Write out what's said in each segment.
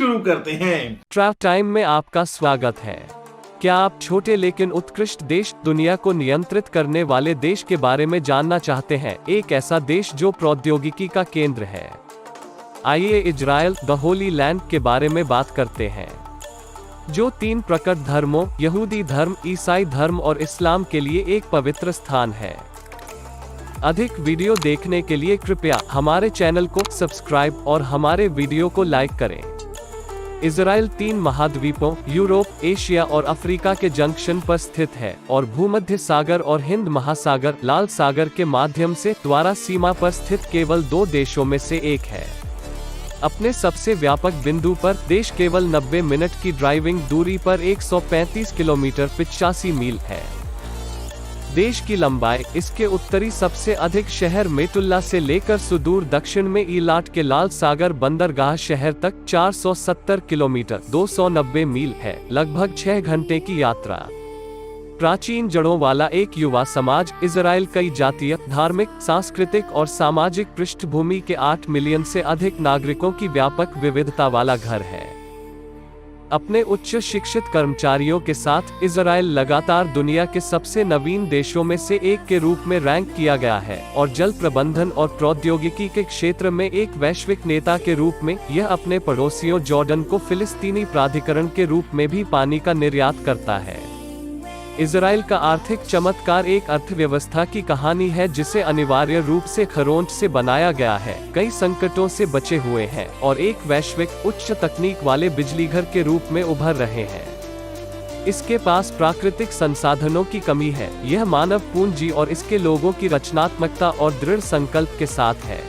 शुरू करते हैं। ट्रैव टाइम में आपका स्वागत है। क्या आप छोटे लेकिन उत्कृष्ट देश, दुनिया को नियंत्रित करने वाले देश के बारे में जानना चाहते हैं? एक ऐसा देश जो प्रौद्योगिकी का केंद्र है। आइए इजराइल, द होली लैंड के बारे में बात करते हैं, जो 3 प्रकट धर्मों, यहूदी धर्म, ईसाई धर्म और इस्लाम के लिए एक पवित्र स्थान है। अधिक वीडियो देखने के लिए कृपया हमारे चैनल को सब्सक्राइब और हमारे वीडियो को लाइक करें। इजराइल 3 महाद्वीपों, यूरोप, एशिया और अफ्रीका के जंक्शन पर स्थित है और भूमध्य सागर और हिंद महासागर, लाल सागर के माध्यम से द्वारा सीमा पर स्थित केवल 2 देशों में से एक है। अपने सबसे व्यापक बिंदु पर देश केवल 90 मिनट की ड्राइविंग दूरी पर 135 किलोमीटर 85 मील है। देश की लंबाई, इसके उत्तरी सबसे अधिक शहर मेटुल्ला से लेकर सुदूर दक्षिण में ईलाट के लाल सागर बंदरगाह शहर तक 470 किलोमीटर 290 मील है, लगभग 6 घंटे की यात्रा। प्राचीन जड़ों वाला एक युवा समाज, इजराइल कई जातीय, धार्मिक, सांस्कृतिक और सामाजिक पृष्ठभूमि के 8 मिलियन से अधिक नागरिकों की व्यापक विविधता वाला घर है। अपने उच्च शिक्षित कर्मचारियों के साथ इजराइल लगातार दुनिया के सबसे नवीन देशों में से एक के रूप में रैंक किया गया है और जल प्रबंधन और प्रौद्योगिकी के क्षेत्र में एक वैश्विक नेता के रूप में यह अपने पड़ोसियों जॉर्डन को फिलिस्तीनी प्राधिकरण के रूप में भी पानी का निर्यात करता है। इजराइल का आर्थिक चमत्कार एक अर्थव्यवस्था की कहानी है जिसे अनिवार्य रूप से खरोंच से बनाया गया है, कई संकटों से बचे हुए हैं और एक वैश्विक उच्च तकनीक वाले बिजलीघर के रूप में उभर रहे हैं। इसके पास प्राकृतिक संसाधनों की कमी है, यह मानव पूंजी और इसके लोगों की रचनात्मकता और दृढ़ संकल्प के साथ है।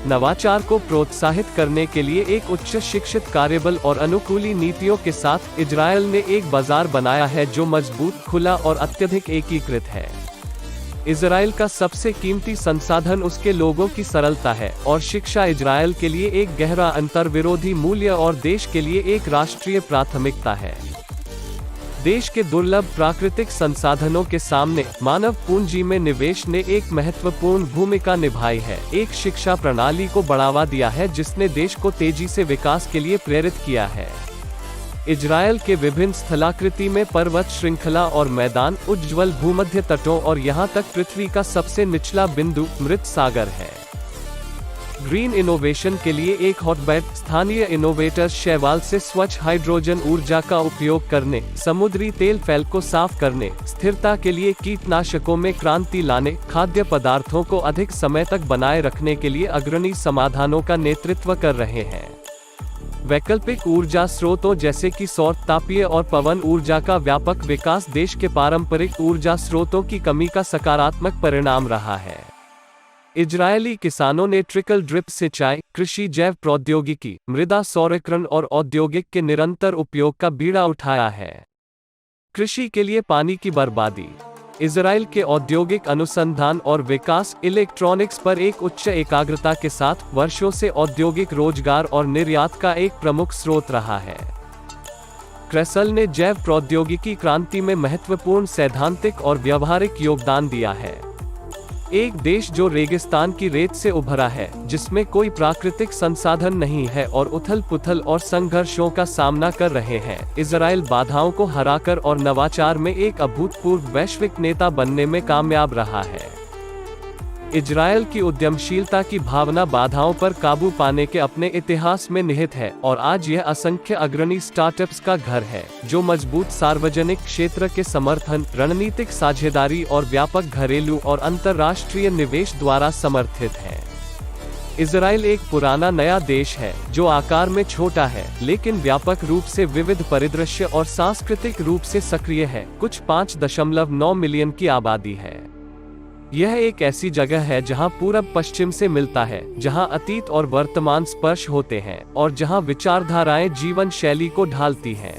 नवाचार को प्रोत्साहित करने के लिए एक उच्च शिक्षित कार्यबल और अनुकूली नीतियों के साथ इजराइल ने एक बाजार बनाया है जो मजबूत, खुला और अत्यधिक एकीकृत है। इजराइल का सबसे कीमती संसाधन उसके लोगों की सरलता है और शिक्षा इजराइल के लिए एक गहरा अंतर्विरोधी मूल्य और देश के लिए एक राष्ट्रीय प्राथमिकता है। देश के दुर्लभ प्राकृतिक संसाधनों के सामने मानव पूंजी में निवेश ने एक महत्वपूर्ण भूमिका निभाई है। एक शिक्षा प्रणाली को बढ़ावा दिया है जिसने देश को तेजी से विकास के लिए प्रेरित किया है। इजराइल के विभिन्न स्थलाकृति में पर्वत श्रृंखला और मैदान, उज्ज्वल भूमध्य तटों और यहां तक पृथ्वी का सबसे निचला बिंदु मृत सागर है। ग्रीन इनोवेशन के लिए एक हॉटबेड, स्थानीय इनोवेटर्स शैवाल से स्वच्छ हाइड्रोजन ऊर्जा का उपयोग करने, समुद्री तेल फैल को साफ करने, स्थिरता के लिए कीटनाशकों में क्रांति लाने, खाद्य पदार्थों को अधिक समय तक बनाए रखने के लिए अग्रणी समाधानों का नेतृत्व कर रहे हैं। वैकल्पिक ऊर्जा स्रोतों जैसे कि सौर, तापीय और पवन ऊर्जा का व्यापक विकास देश के पारंपरिक ऊर्जा स्रोतों की कमी का सकारात्मक परिणाम रहा है। इजरायली किसानों ने ट्रिकल ड्रिप सिंचाई, कृषि जैव प्रौद्योगिकी, मृदा सौरीकरण और औद्योगिक के निरंतर उपयोग का बीड़ा उठाया है। कृषि के लिए पानी की बर्बादी। इजराइल के औद्योगिक अनुसंधान और विकास, इलेक्ट्रॉनिक्स पर एक उच्च एकाग्रता के साथ वर्षों से औद्योगिक रोजगार और निर्यात का एक प्रमुख स्रोत रहा है। क्रेसल ने जैव प्रौद्योगिकी क्रांति में महत्वपूर्ण सैद्धांतिक और व्यावहारिक योगदान दिया है। एक देश जो रेगिस्तान की रेत से उभरा है, जिसमें कोई प्राकृतिक संसाधन नहीं है और उथल-पुथल और संघर्षों का सामना कर रहे हैं, इजराइल बाधाओं को हराकर और नवाचार में एक अभूतपूर्व वैश्विक नेता बनने में कामयाब रहा है। इजराइल की उद्यमशीलता की भावना बाधाओं पर काबू पाने के अपने इतिहास में निहित है और आज यह असंख्य अग्रणी स्टार्टअप्स का घर है, जो मजबूत सार्वजनिक क्षेत्र के समर्थन, रणनीतिक साझेदारी और व्यापक घरेलू और अंतर्राष्ट्रीय निवेश द्वारा समर्थित है। इजराइल एक पुराना नया देश है, जो आकार में छोटा है, लेकिन व्यापक रूप से विविध परिदृश्य और सांस्कृतिक रूप से सक्रिय है। कुछ 5.9 मिलियन की आबादी है। यह एक ऐसी जगह है जहां पूरब पश्चिम से मिलता है, जहां अतीत और वर्तमान स्पर्श होते हैं और जहां विचारधाराएं जीवन शैली को ढालती हैं।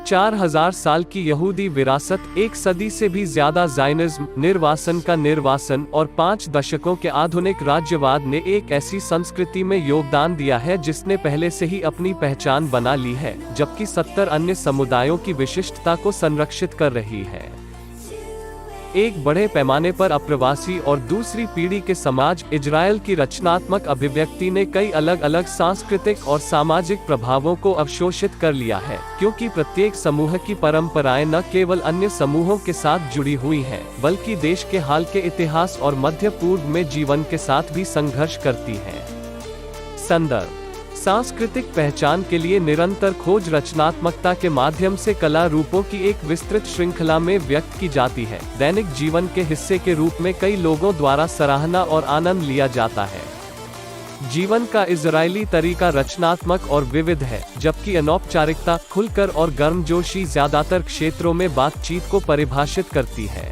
4000 साल की यहूदी विरासत, 1 सदी से भी ज्यादा ज़ायनिज़्म, निर्वासन का निर्वासन और 5 दशकों के आधुनिक राज्यवाद ने एक ऐसी संस्कृति में योगदान दिया है जिसने पहले से ही अपनी पहचान बना ली है, जबकि 70 अन्य समुदायों की विशिष्टता को संरक्षित कर रही है। एक बड़े पैमाने पर अप्रवासी और दूसरी पीढ़ी के समाज इजराइल की रचनात्मक अभिव्यक्ति ने कई अलग अलग सांस्कृतिक और सामाजिक प्रभावों को अवशोषित कर लिया है, क्योंकि प्रत्येक समूह की परंपराएं न केवल अन्य समूहों के साथ जुड़ी हुई हैं, बल्कि देश के हाल के इतिहास और मध्य पूर्व में जीवन के साथ भी संघर्ष करती हैं। संदर्भ: सांस्कृतिक पहचान के लिए निरंतर खोज रचनात्मकता के माध्यम से कला रूपों की एक विस्तृत श्रृंखला में व्यक्त की जाती है। दैनिक जीवन के हिस्से के रूप में कई लोगों द्वारा सराहना और आनंद लिया जाता है। जीवन का इजरायली तरीका रचनात्मक और विविध है, जबकि अनौपचारिकता, खुलकर और गर्मजोशी ज्यादातर क्षेत्रों में बातचीत को परिभाषित करती है।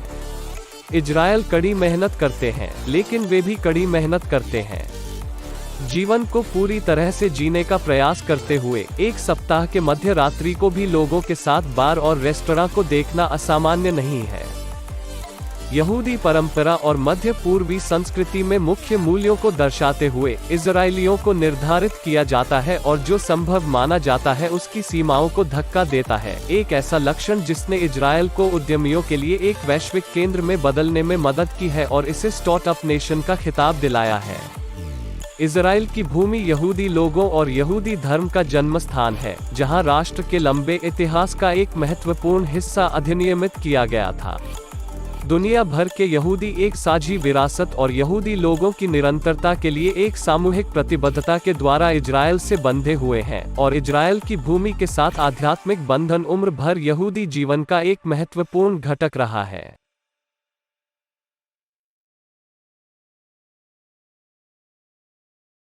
इजरायल कड़ी मेहनत करते हैं, लेकिन वे भी कड़ी मेहनत करते हैं। जीवन को पूरी तरह से जीने का प्रयास करते हुए एक सप्ताह के मध्य रात्रि को भी लोगों के साथ बार और रेस्तरां को देखना असामान्य नहीं है। यहूदी परंपरा और मध्य पूर्वी संस्कृति में मुख्य मूल्यों को दर्शाते हुए इजरायलियों को निर्धारित किया जाता है और जो संभव माना जाता है उसकी सीमाओं को धक्का देता है, एक ऐसा लक्षण जिसने इजरायल को उद्यमियों के लिए एक वैश्विक केंद्र में बदलने में मदद की है और इसे स्टार्टअप नेशन का खिताब दिलाया है। इजराइल की भूमि यहूदी लोगों और यहूदी धर्म का जन्म स्थान है, जहां राष्ट्र के लंबे इतिहास का एक महत्वपूर्ण हिस्सा अधिनियमित किया गया था। दुनिया भर के यहूदी एक साझी विरासत और यहूदी लोगों की निरंतरता के लिए एक सामूहिक प्रतिबद्धता के द्वारा इजरायल से बंधे हुए हैं, और इजरायल की भूमि के साथ आध्यात्मिक बंधन उम्र भर यहूदी जीवन का एक महत्वपूर्ण घटक रहा है।